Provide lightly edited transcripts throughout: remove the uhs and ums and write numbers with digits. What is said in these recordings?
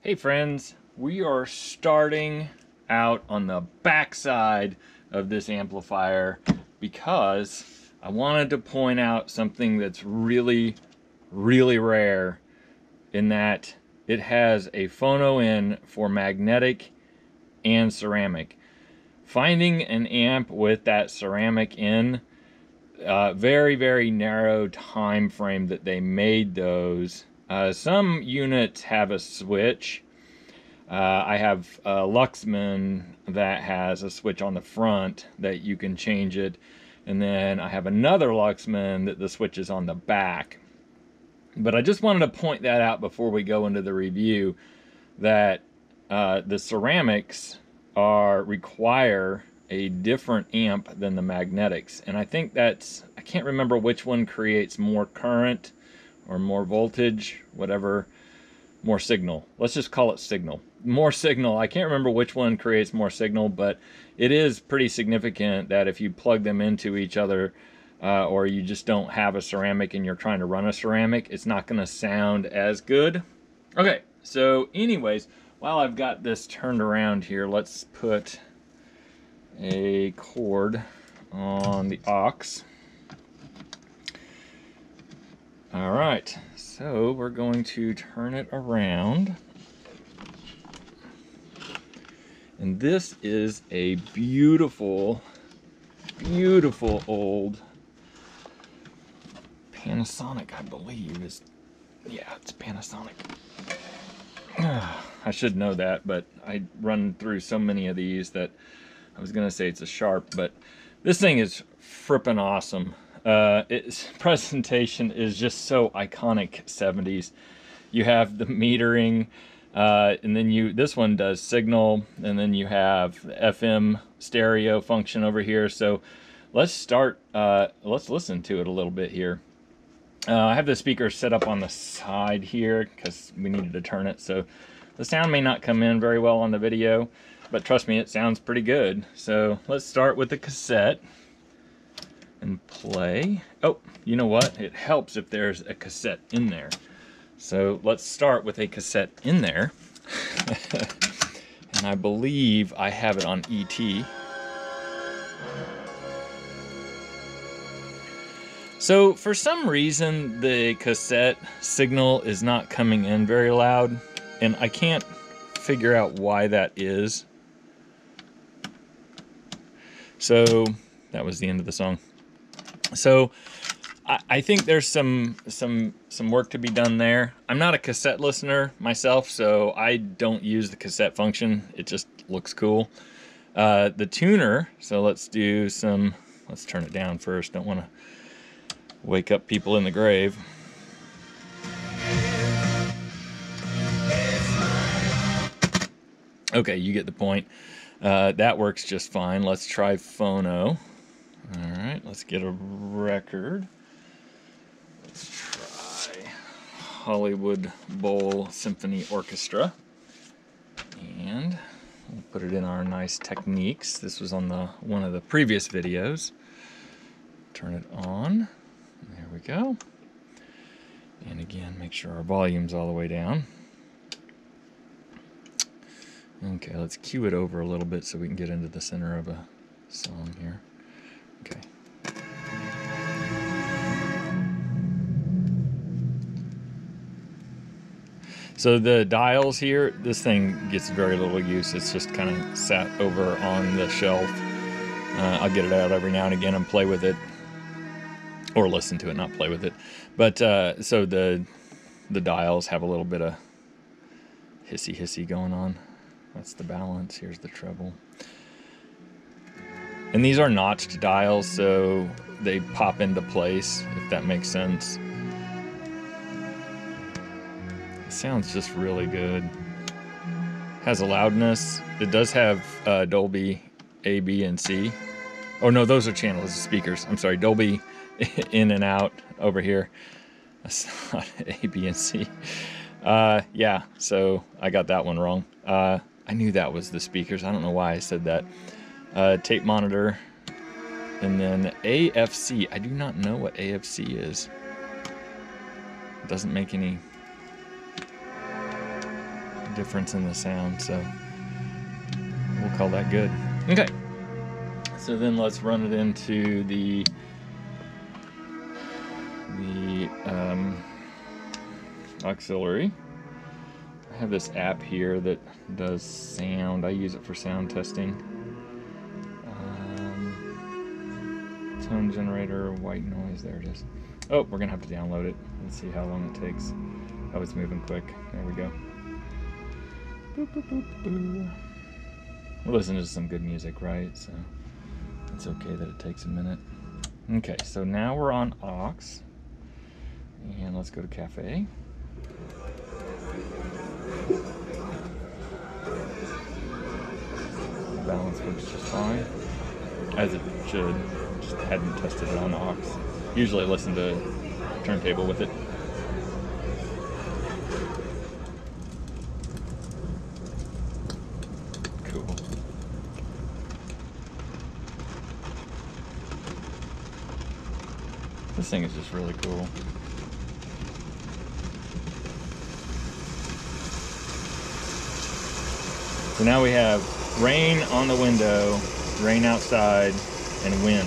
Hey friends, we are starting out on the back side of this amplifier because I wanted to point out something that's really rare in that it has a phono in for magnetic and ceramic. Finding an amp with that ceramic in, very narrow time frame that they made those. Some units have a switch. I have a Luxman that has a switch on the front that you can change it. And then I have another Luxman that the switch is on the back. But I just wanted to point that out before we go into the review, that the ceramics require a different amp than the magnetics. And I think that's, I can't remember which one creates more current or more voltage, whatever, more signal. Let's just call it signal. More signal. I can't remember which one creates more signal, but it is pretty significant that if you plug them into each other, or you just don't have a ceramic and you're trying to run a ceramic, it's not going to sound as good. Okay, so anyways, while I've got this turned around here, let's put a cord on the aux. All right, so we're going to turn it around. And this is a beautiful old Panasonic, I believe. Yeah, it's Panasonic. I should know that, but I run through so many of these that I was gonna say it's a Sharp, but this thing is frippin' awesome. Its presentation is just so iconic 70s. You have the metering, and then this one does signal, and then you have the FM stereo function over here. So let's listen to it a little bit here. I have the speaker set up on the side here because we needed to turn it, so the sound may not come in very well on the video, but trust me, it sounds pretty good. So let's start with the cassette and play. Oh, you know what? It helps if there's a cassette in there. So let's start with a cassette in there. And I believe I have it on ET. So for some reason, the cassette signal is not coming in very loud, and I can't figure out why that is. So that was the end of the song. So I think there's some work to be done there. I'm not a cassette listener myself, so I don't use the cassette function. It just looks cool. The tuner, so let's turn it down first. Don't want to wake up people in the grave. Okay, you get the point. That works just fine. Let's try phono. All right, let's get a record. Let's try Hollywood Bowl Symphony Orchestra. And we'll put it in our nice techniques. This was on one of the previous videos. Turn it on. There we go. And again, make sure our volume's all the way down. Okay, let's cue it over a little bit so we can get into the center of a song here. Okay. So the dials here, this thing gets very little use. It's just kind of sat over on the shelf. I'll get it out every now and again and play with it. Or listen to it, not play with it. But so the dials have a little bit of hissy going on. That's the balance. Here's the treble. And these are notched dials, so they pop into place, if that makes sense. It sounds just really good. Has a loudness. It does have Dolby A, B, and C. Oh no, those are channels, speakers. I'm sorry, Dolby in and out over here. That's not A, B, and C. Yeah, so I got that one wrong. I knew that was the speakers. I don't know why I said that. Tape monitor, and then AFC. I do not know what AFC is. It doesn't make any difference in the sound, so we'll call that good. Okay, so then let's run it into the auxiliary. I have this app here that does sound. I use it for sound testing. Tone generator, white noise, there it is. Oh, we're gonna have to download it. Let's see how long it takes. Oh, it's moving quick. There we go. Boop, boop, boop, boop. We'll listen to some good music, right? So it's okay that it takes a minute. Okay, so now we're on aux. And let's go to cafe. Balance works just fine, as it should. Just hadn't tested it on aux. Usually I listen to turntable with it. Cool. This thing is just really cool. So now we have rain on the window, rain outside, and wind.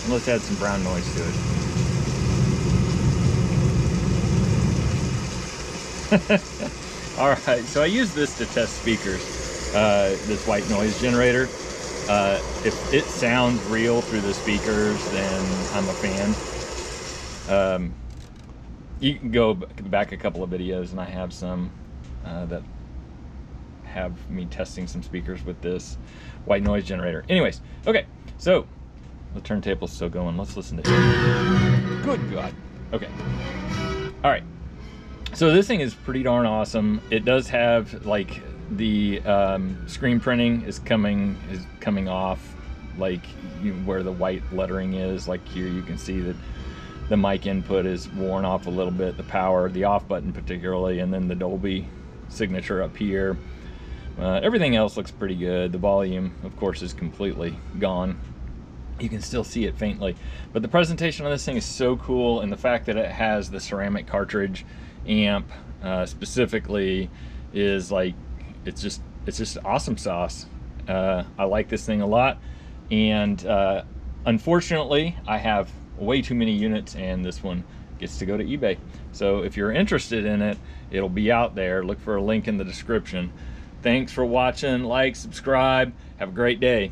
And let's add some brown noise to it. All right, so I use this to test speakers, this white noise generator. If it sounds real through the speakers, then I'm a fan. You can go back a couple of videos, and I have some that have me testing some speakers with this white noise generator. Anyways, okay, so the turntable's still going. Let's listen to it. Good God. Okay. All right. So this thing is pretty darn awesome. It does have like the screen printing is coming off, like where the white lettering is. Like here, you can see that the mic input is worn off a little bit. The power, the off button particularly, and then the Dolby signature up here. Everything else looks pretty good. The volume, of course, is completely gone. You can still see it faintly, but the presentation on this thing is so cool, and the fact that it has the ceramic cartridge amp specifically is like, it's just awesome sauce. I like this thing a lot, and unfortunately I have way too many units, and this one gets to go to eBay. So if you're interested in it, it'll be out there. Look for a link in the description. Thanks for watching. Like, subscribe. Have a great day.